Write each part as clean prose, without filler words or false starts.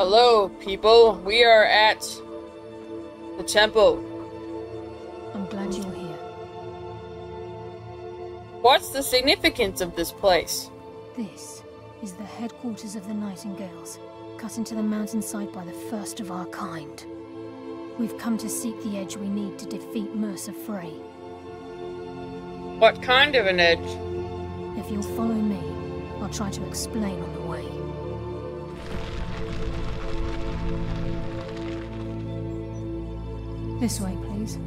Hello, people. We are at the temple. I'm glad you're here. What's the significance of this place? This is the headquarters of the Nightingales, cut into the mountainside by the first of our kind. We've come to seek the edge we need to defeat Mercer Frey. What kind of an edge? If you'll follow me, I'll try to explain on the way. This way, please.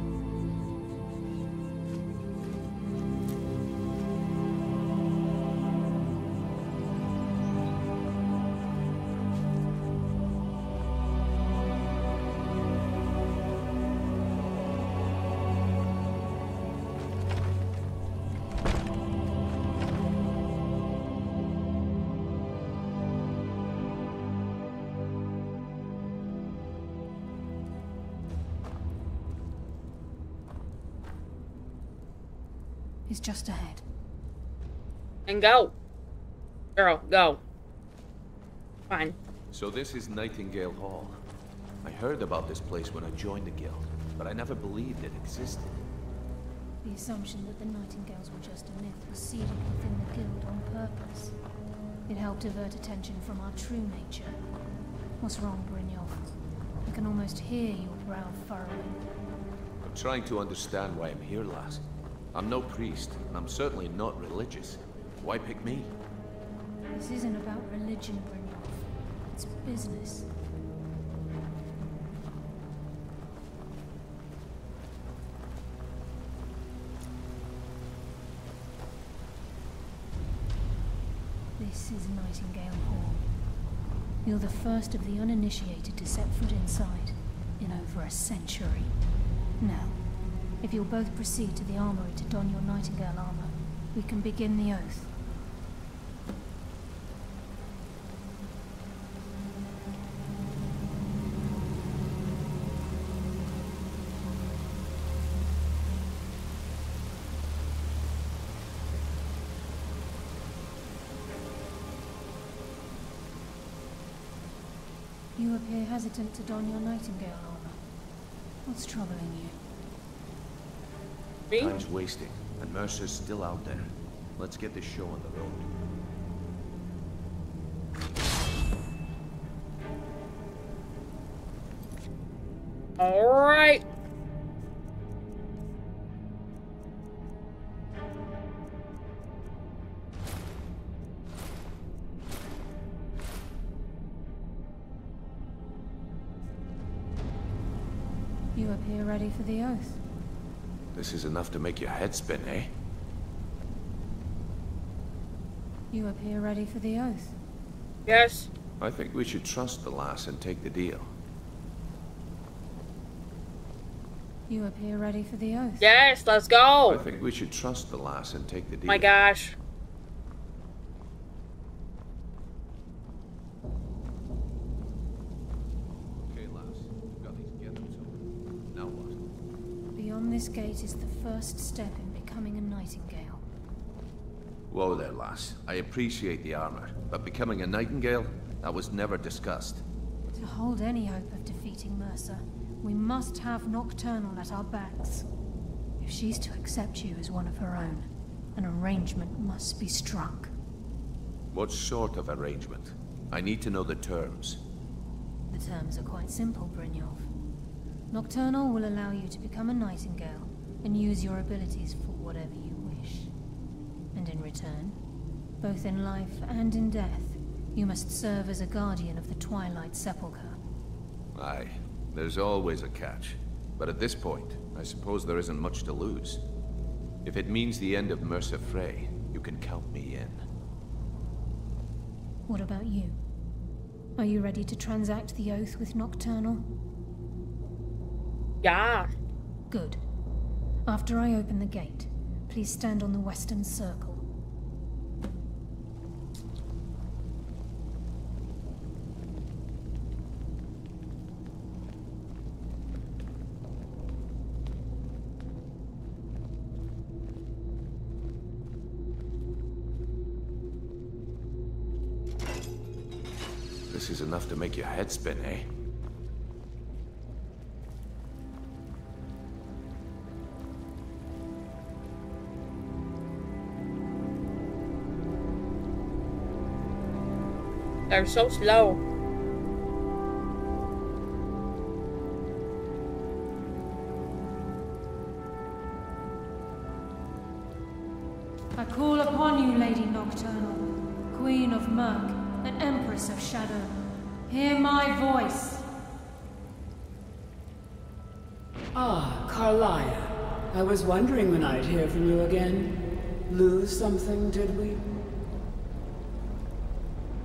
It's just ahead. And go. Girl, go. Fine. So this is Nightingale Hall. I heard about this place when I joined the guild, but I never believed it existed. The assumption that the Nightingales were just a myth was seeded within the guild on purpose. It helped divert attention from our true nature. What's wrong, Brynjolf? I can almost hear your brow furrowing. I'm trying to understand why I'm here, lass. I'm no priest, and I'm certainly not religious. Why pick me? This isn't about religion, Brynjolf. It's business. This is Nightingale Hall. You're the first of the uninitiated to set foot inside in over a century. Now, if you'll both proceed to the armory to don your Nightingale armor, we can begin the oath. You appear hesitant to don your Nightingale armor. What's troubling you? Me? Time's wasting, and Mercer's still out there. Let's get this show on the road. Alright. You appear ready for the oath. This is enough to make your head spin, eh? You appear ready for the oath. Yes. I think we should trust the lass and take the deal. You appear ready for the oath. Yes, let's I go. think we should trust the lass and take the deal. My gosh. Okay, lass. Got these together, so now what? Beyond this gate is the first step in becoming a Nightingale. Whoa there, lass. I appreciate the armor, but becoming a Nightingale? That was never discussed. To hold any hope of defeating Mercer, we must have Nocturnal at our backs. If she's to accept you as one of her own, an arrangement must be struck. What sort of arrangement? I need to know the terms. The terms are quite simple, Brynjolf. Nocturnal will allow you to become a Nightingale and use your abilities for whatever you wish. And in return, both in life and in death, you must serve as a guardian of the Twilight Sepulchre. Aye, there's always a catch. But at this point, I suppose there isn't much to lose. If it means the end of Mercer Frey, you can count me in. What about you? Are you ready to transact the oath with Nocturnal? Yeah. Good. After I open the gate, please stand on the western circle. this is enough to make your head spin, eh? They're so slow. I call upon you, Lady Nocturnal, Queen of Murk, and Empress of Shadow. Hear my voice. Ah, Karliah. I was wondering when I'd hear from you again. Lose something, did we?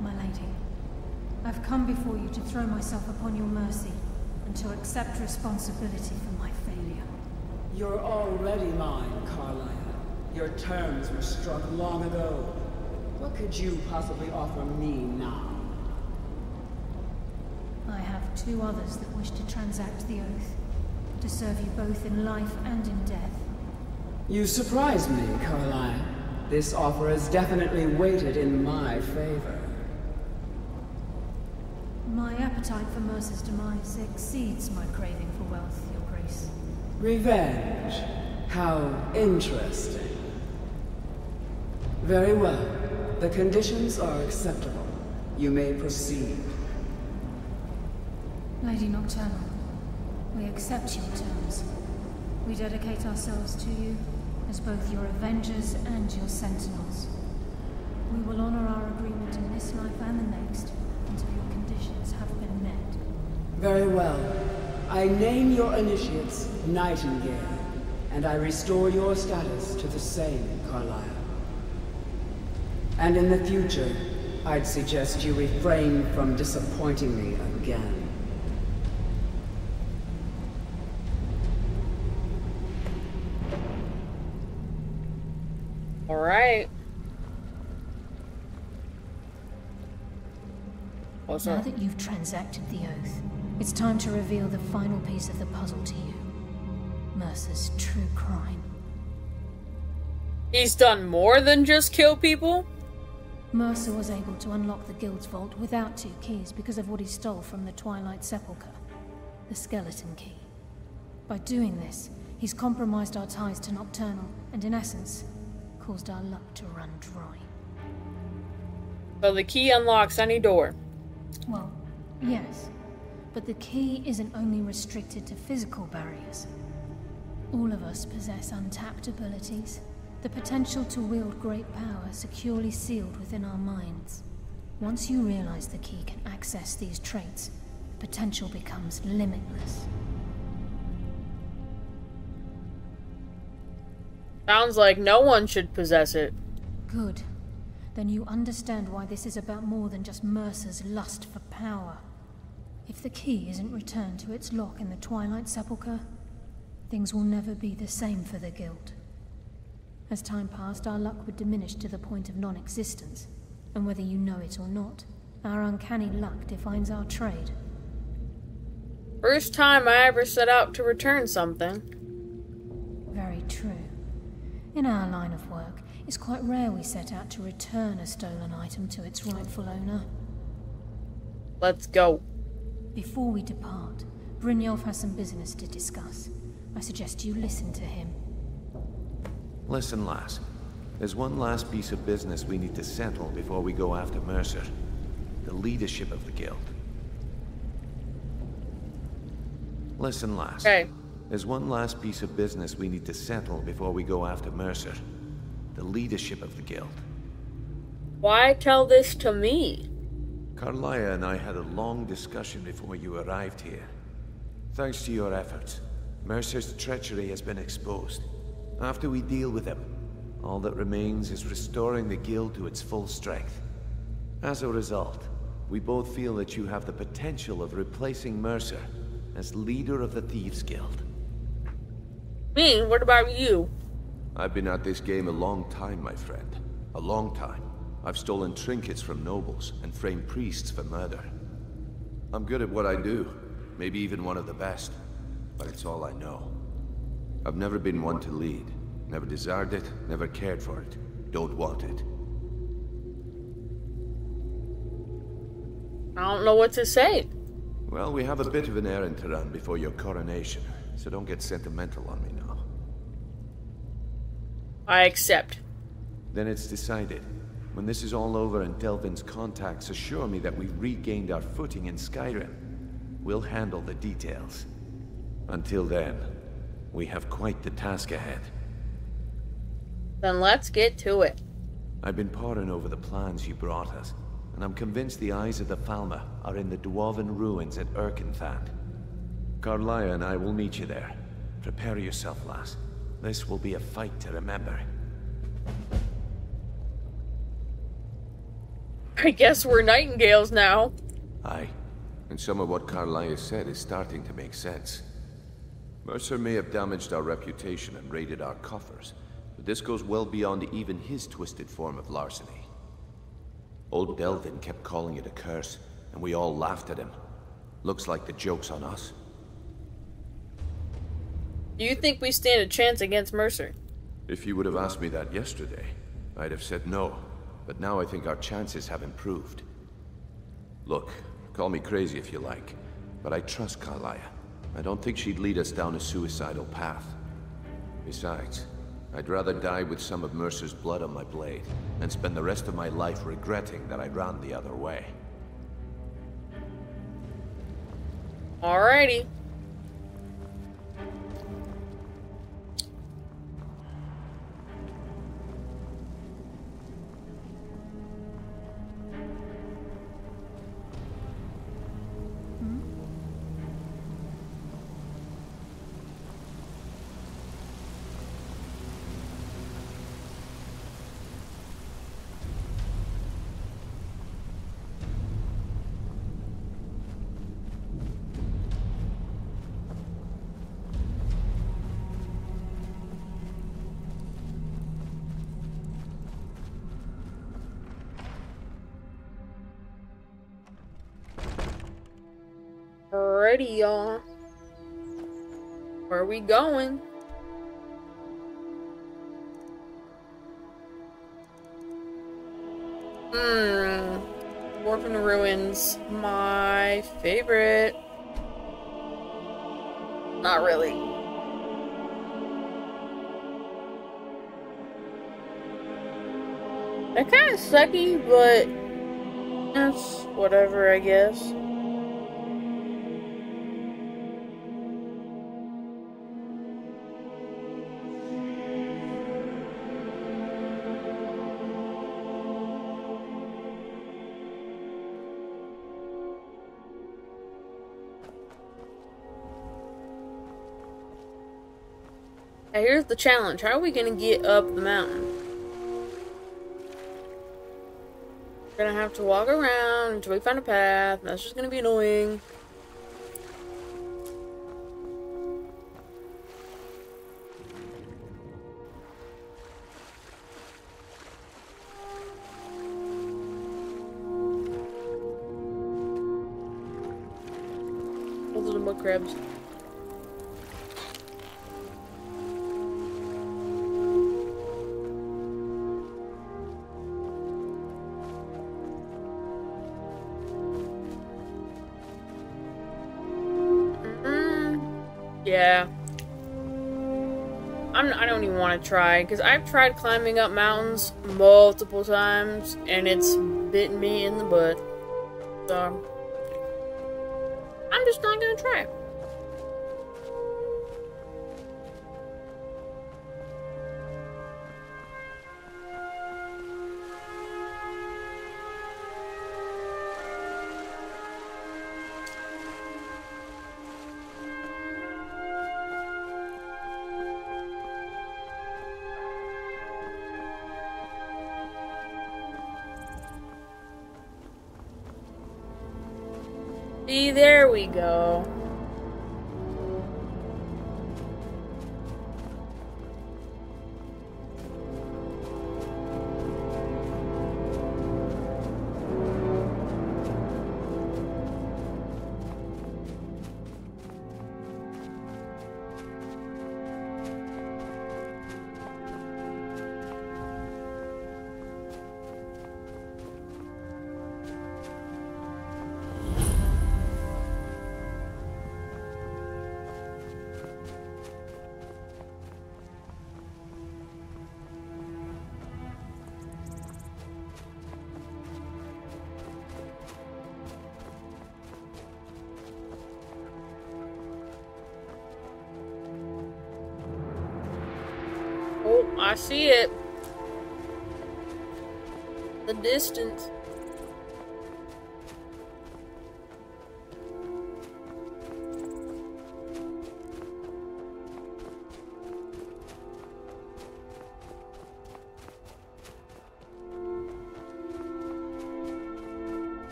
My lady, I've come before you to throw myself upon your mercy, and to accept responsibility for my failure. You're already mine, Karliah. Your terms were struck long ago. What could you possibly offer me now? I have two others that wish to transact the oath, to serve you both in life and in death. You surprise me, Karliah. This offer is definitely weighted in my favor. My appetite for Mercer's demise exceeds my craving for wealth, Your Grace. Revenge. How interesting. Very well. The conditions are acceptable. You may proceed. Lady Nocturnal, we accept your terms. We dedicate ourselves to you as both your avengers and your sentinels. We will honor our agreement in this life and the next until your conditions have been met. Very well. I name your initiates Nightingale, and I restore your status to the same, Karliah. And in the future, I'd suggest you refrain from disappointing me again. All right. What's Now up? that you've transacted the oath, it's time to reveal the final piece of the puzzle to you. Mercer's true crime. He's done more than just kill people? Mercer was able to unlock the guild's vault without two keys because of what he stole from the Twilight Sepulchre, the skeleton key. By doing this, he's compromised our ties to Nocturnal, and in essence, caused our luck to run dry. So the key unlocks any door. Well, yes, but the key isn't only restricted to physical barriers. All of us possess untapped abilities, the potential to wield great power securely sealed within our minds. Once you realize the key can access these traits, the potential becomes limitless. Sounds like no one should possess it. Good. Then you understand why this is about more than just Mercer's lust for power. If the key isn't returned to its lock in the Twilight Sepulchre, things will never be the same for the Guild. As time passed, our luck would diminish to the point of non-existence, and whether you know it or not, our uncanny luck defines our trade. First time I ever set out to return something. Very true. In our line of work, it's quite rare we set out to return a stolen item to its rightful owner. Let's go. Before we depart, Brynjolf has some business to discuss. I suggest you listen to him. Listen, lass. There's one last piece of business we need to settle before we go after Mercer. The leadership of the guild. Listen, lass. Okay. There's one last piece of business we need to settle before we go after Mercer. The leadership of the guild. Why tell this to me? Karliah and I had a long discussion before you arrived here. Thanks to your efforts, Mercer's treachery has been exposed. After we deal with him, all that remains is restoring the guild to its full strength. As a result, we both feel that you have the potential of replacing Mercer as leader of the Thieves Guild. Me? What about you? I've been at this game a long time, my friend. A long time. I've stolen trinkets from nobles and framed priests for murder. I'm good at what I do, maybe even one of the best, but it's all I know. I've never been one to lead. Never desired it, never cared for it. Don't want it. I don't know what to say. Well, we have a bit of an errand to run before your coronation, so don't get sentimental on me now. I accept. Then it's decided. When this is all over and Delvin's contacts assure me that we've regained our footing in Skyrim, we'll handle the details. Until then, we have quite the task ahead. Then let's get to it. I've been poring over the plans you brought us, and I'm convinced the eyes of the Falmer are in the Dwarven ruins at Erkenthand. Karliah and I will meet you there. Prepare yourself, lass. This will be a fight to remember. I guess we're Nightingales now. Aye, and some of what Karliah said is starting to make sense. Mercer may have damaged our reputation and raided our coffers, but this goes well beyond even his twisted form of larceny. Old Delvin kept calling it a curse, and we all laughed at him. Looks like the joke's on us. Do you think we stand a chance against Mercer? If you would have asked me that yesterday, I'd have said no. But now I think our chances have improved. Look, call me crazy if you like, but I trust Karliah. I don't think she'd lead us down a suicidal path. Besides, I'd rather die with some of Mercer's blood on my blade, and spend the rest of my life regretting that I ran the other way. Alrighty. Alrighty, y'all. Where are we going? Dwarven ruins. My favorite. Not really. They're kind of sucky, but it's whatever, I guess. Now here's the challenge. How are we gonna get up the mountain? We're gonna have to walk around until we find a path, and that's just gonna be annoying. Those are the mud crabs. Yeah. I don't even want to try, because I've tried climbing up mountains multiple times, and it's bitten me in the butt. So, I'm just not going to try. See, there we go. Oh, I see it. The distance.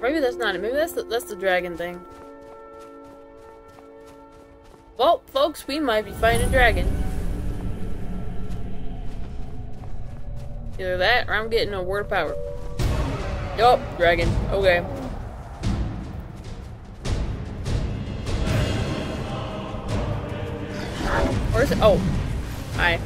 Maybe that's not it. Maybe that's the dragon thing. Well, folks, we might be fighting a dragon. Either that, or I'm getting a word of power. Yup, dragon. Okay. Where is it? Oh. Hi.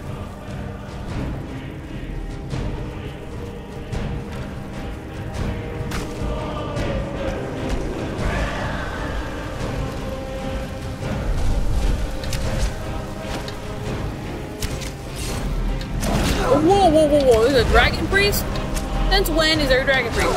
Whoa, whoa, whoa, whoa, there's a dragon priest? Since when is there a dragon priest?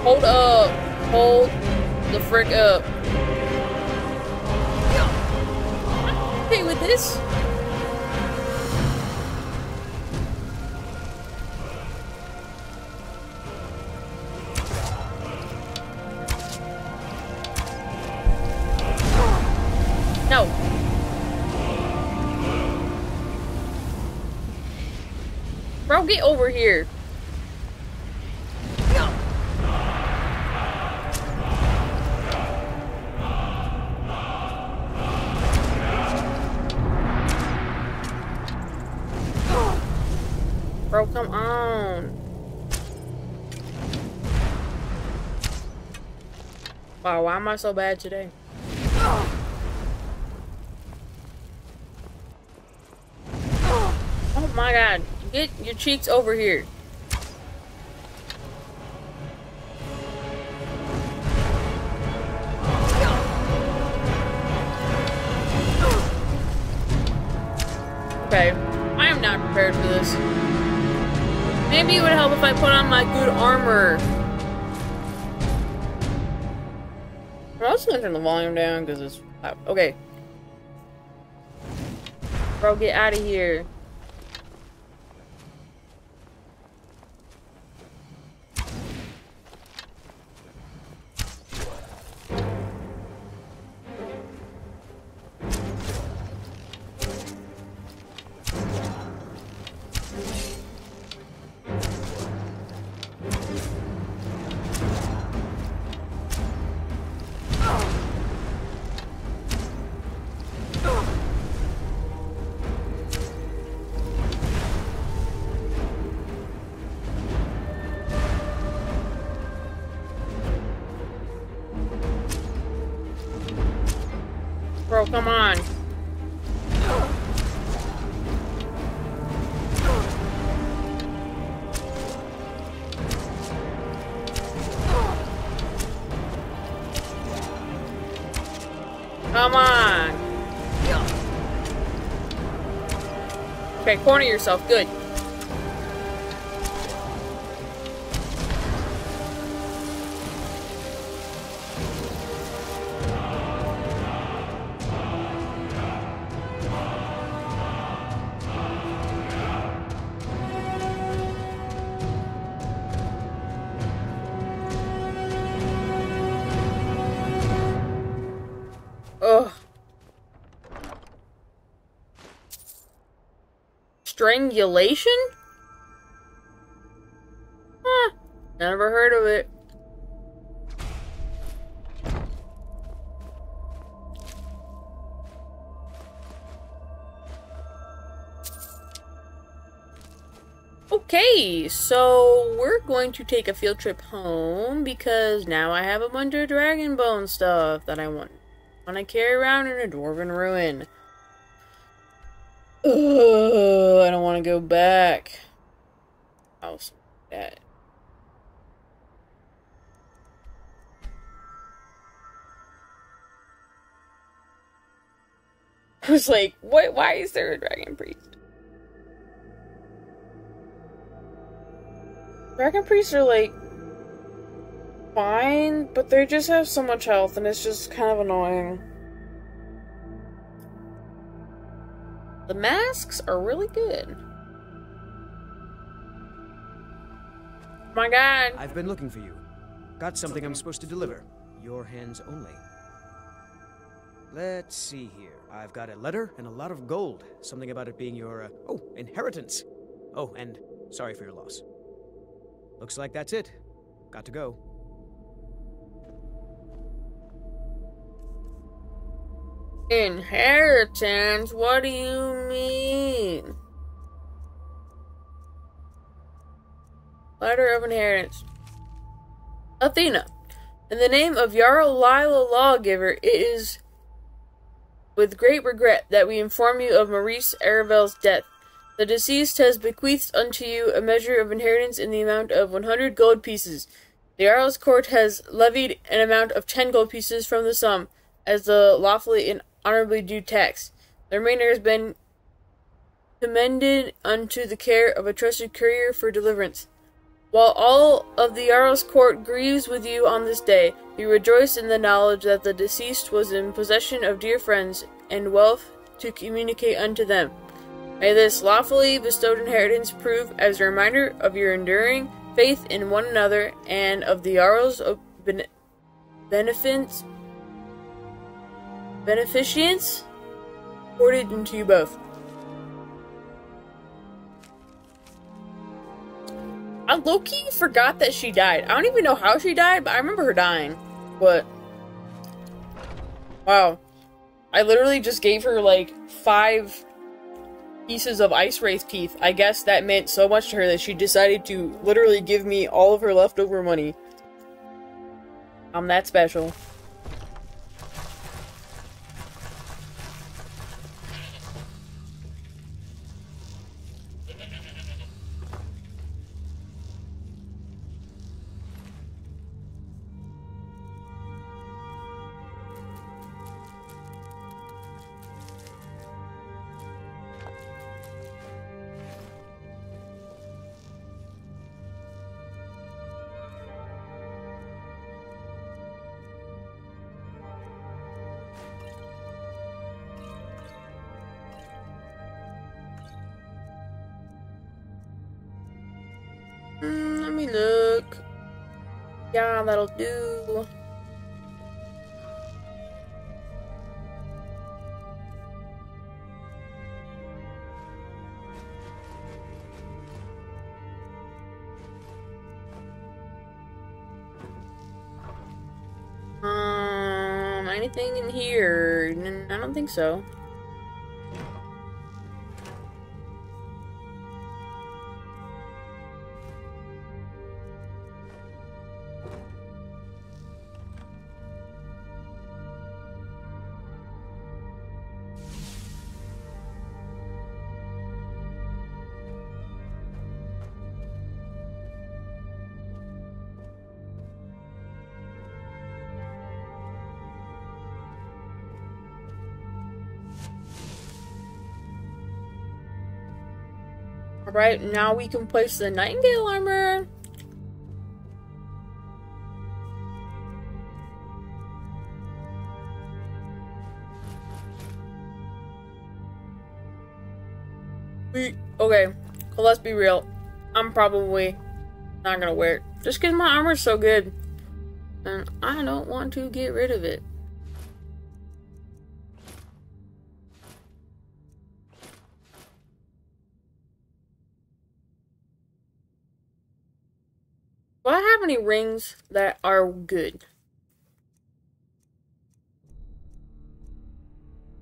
Hold up. Hold the frick up. I'm okay with this. No. Bro, get over here. Bro, come on. Wow, why am I so bad today? Oh my god. Get your cheeks over here. Okay. I am not prepared for this. Maybe it would help if I put on my good armor. I'm also gonna turn the volume down because it's loud. Okay. Bro, get out of here. Bro, come on. Come on. Okay, corner yourself. Good. Ugh. Strangulation? Huh. Never heard of it. Okay, so we're going to take a field trip home because now I have a bunch of dragon bone stuff that I want to carry around in a dwarven ruin. Ugh, I don't want to go back. House that. I was like, what? Why is there a dragon priest? Dragon priests are like fine, but they just have so much health and it's just kind of annoying. The masks are really good. My God. I've been looking for you. Got something I'm supposed to deliver. Your hands only. Let's see here. I've got a letter and a lot of gold. Something about it being your, inheritance. Oh, and sorry for your loss. Looks like that's it. Got to go. Inheritance? What do you mean? Letter of inheritance. Athena, in the name of Jarl Lila Lawgiver, it is with great regret that we inform you of Maurice Aravel's death. The deceased has bequeathed unto you a measure of inheritance in the amount of 100 gold pieces. The Jarl's court has levied an amount of 10 gold pieces from the sum, as the lawfully and honorably due tax. The remainder has been commended unto the care of a trusted courier for deliverance. While all of the Jarl's court grieves with you on this day, we rejoice in the knowledge that the deceased was in possession of dear friends and wealth to communicate unto them. May this lawfully bestowed inheritance prove as a reminder of your enduring faith in one another and of the Jarl's beneficence accorded unto you both. I low-key forgot that she died. I don't even know how she died, but I remember her dying. But wow. I literally just gave her like 5 pieces of ice wraith teeth. I guess that meant so much to her that she decided to literally give me all of her leftover money. I'm that special. Let me look. Yeah, that'll do. Anything in here? I don't think so. Alright, now we can place the Nightingale armor. Okay, well, let's be real. I'm probably not gonna wear it. Just because my armor's so good. And I don't want to get rid of it. Do I have any rings that are good?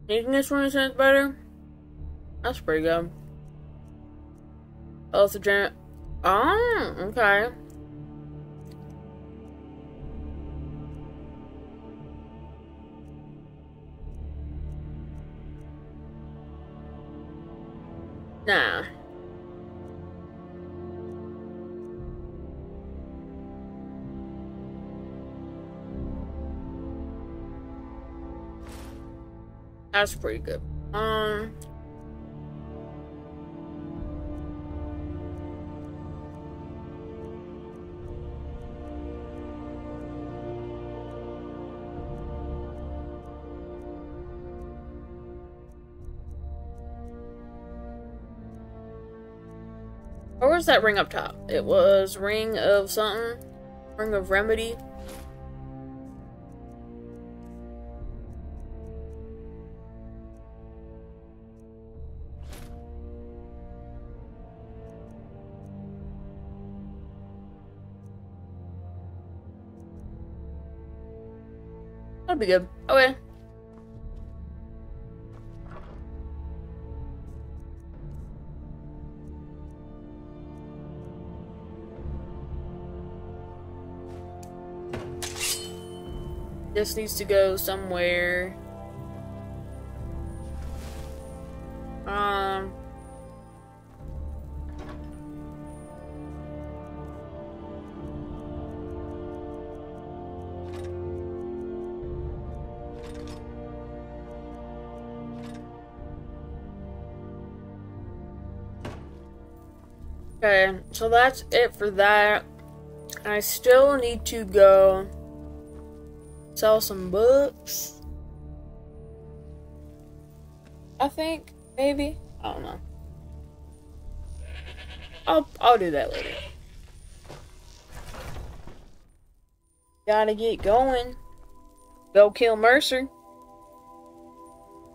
Anything that's 20 cents better? That's pretty good. Oh, it's a giant. Oh, okay. Nah. That's pretty good. Or was that ring up top? It was ring of something. Ring of remedy. That'll be good. Okay. This needs to go somewhere. Okay, so that's it for that. I still need to go sell some books. I think, maybe. I don't know. I'll do that later. Gotta get going. Go kill Mercer.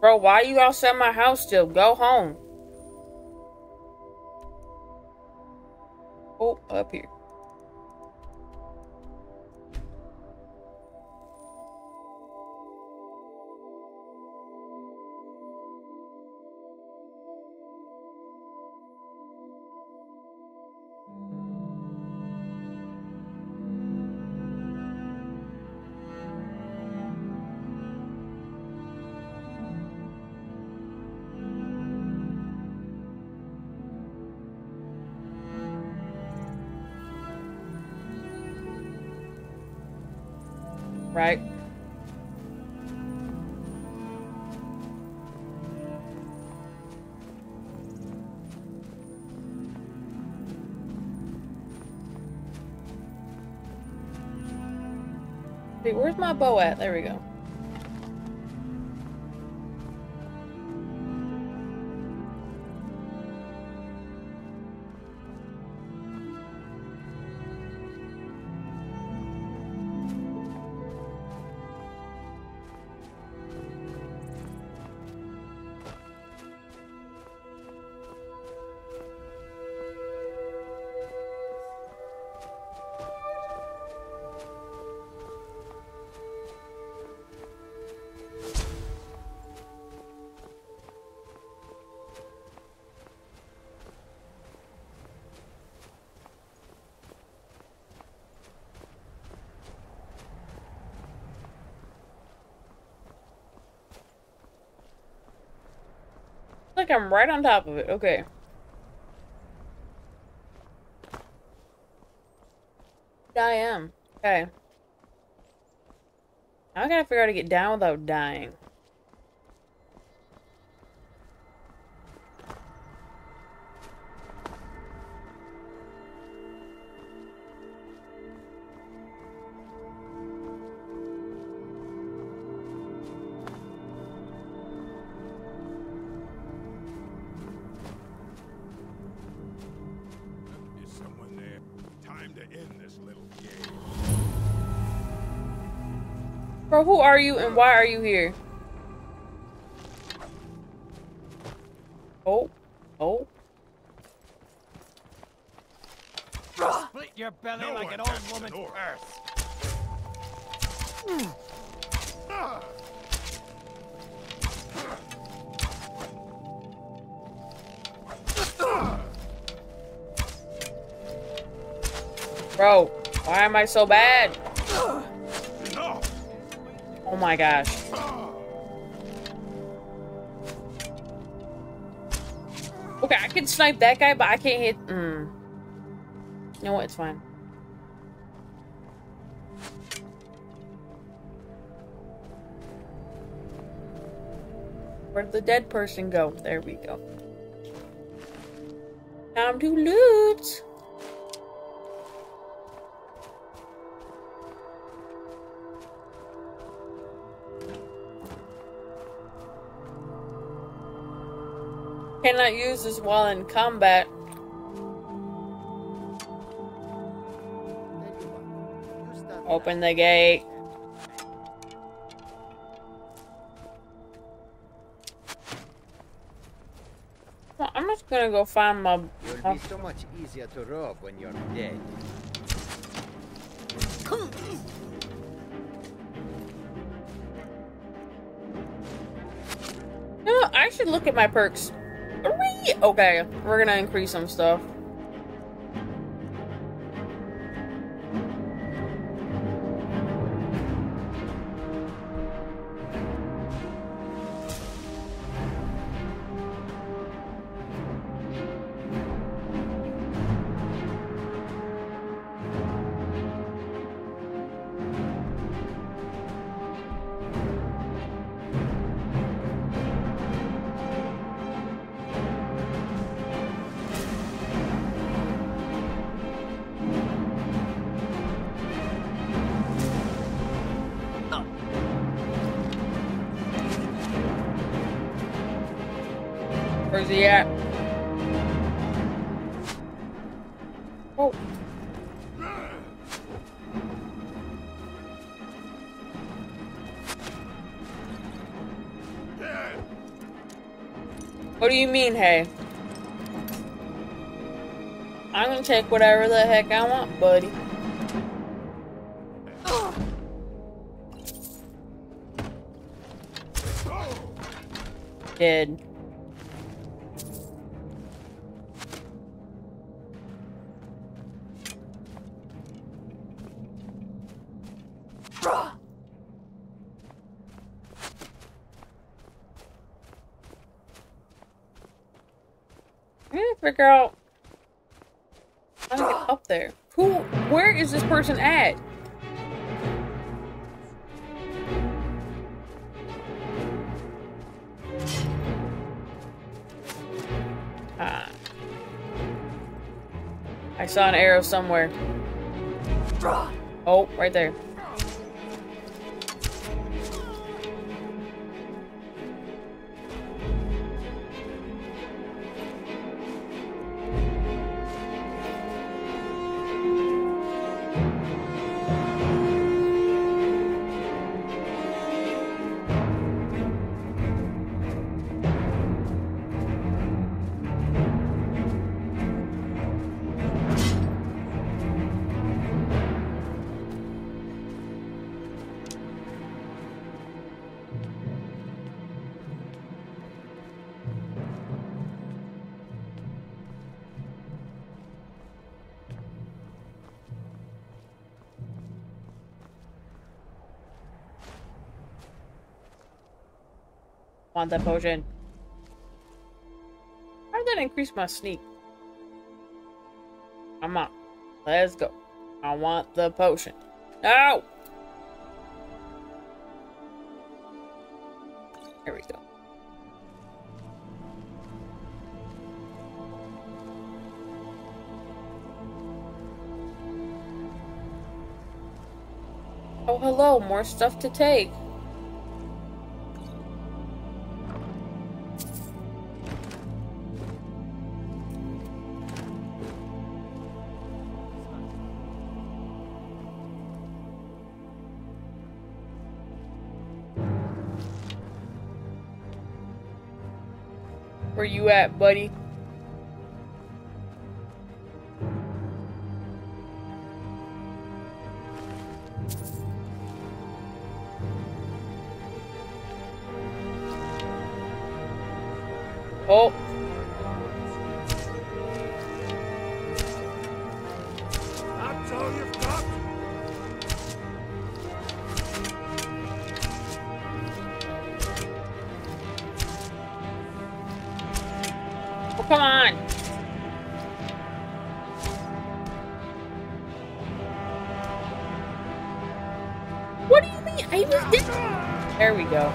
Bro, why you outside my house still? Go home. Oh, up here. Right. Wait, where's my bow at? There we go. Like I'm right on top of it. Okay. I am. Okay. Now I gotta figure out how to get down without dying. Bro, who are you and why are you here? Oh. Oh. Split your belly like an old woman's purse. Bro, why am I so bad? Oh my gosh. Okay, I can snipe that guy, but I can't hit... You know what? It's fine. Where'd the dead person go? There we go. Time to loot! Cannot use this while in combat. Open the gate. Well, I'm just gonna go find my... You'll be so much easier to rob when you're dead. You know, I should look at my perks. Okay, we're gonna increase some stuff. Where's he at? Oh. What do you mean, hey? I'm gonna take whatever the heck I want, buddy. Dead. Figure out how to get up there. Where is this person at? I saw an arrow somewhere. Oh, right there. Want that potion. How did that increase my sneak? Come on. Let's go. I want the potion. No! There we go. Oh, hello. More stuff to take. Where you at, buddy? Oh. That's all you've got? Oh, come on. What do you mean? I was dead. There we go.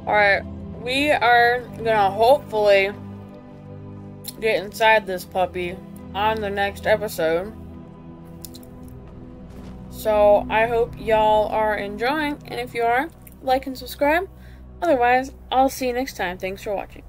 Alright, we are gonna hopefully get inside this puppy on the next episode. So, I hope y'all are enjoying, and if you are, like and subscribe. Otherwise, I'll see you next time. Thanks for watching.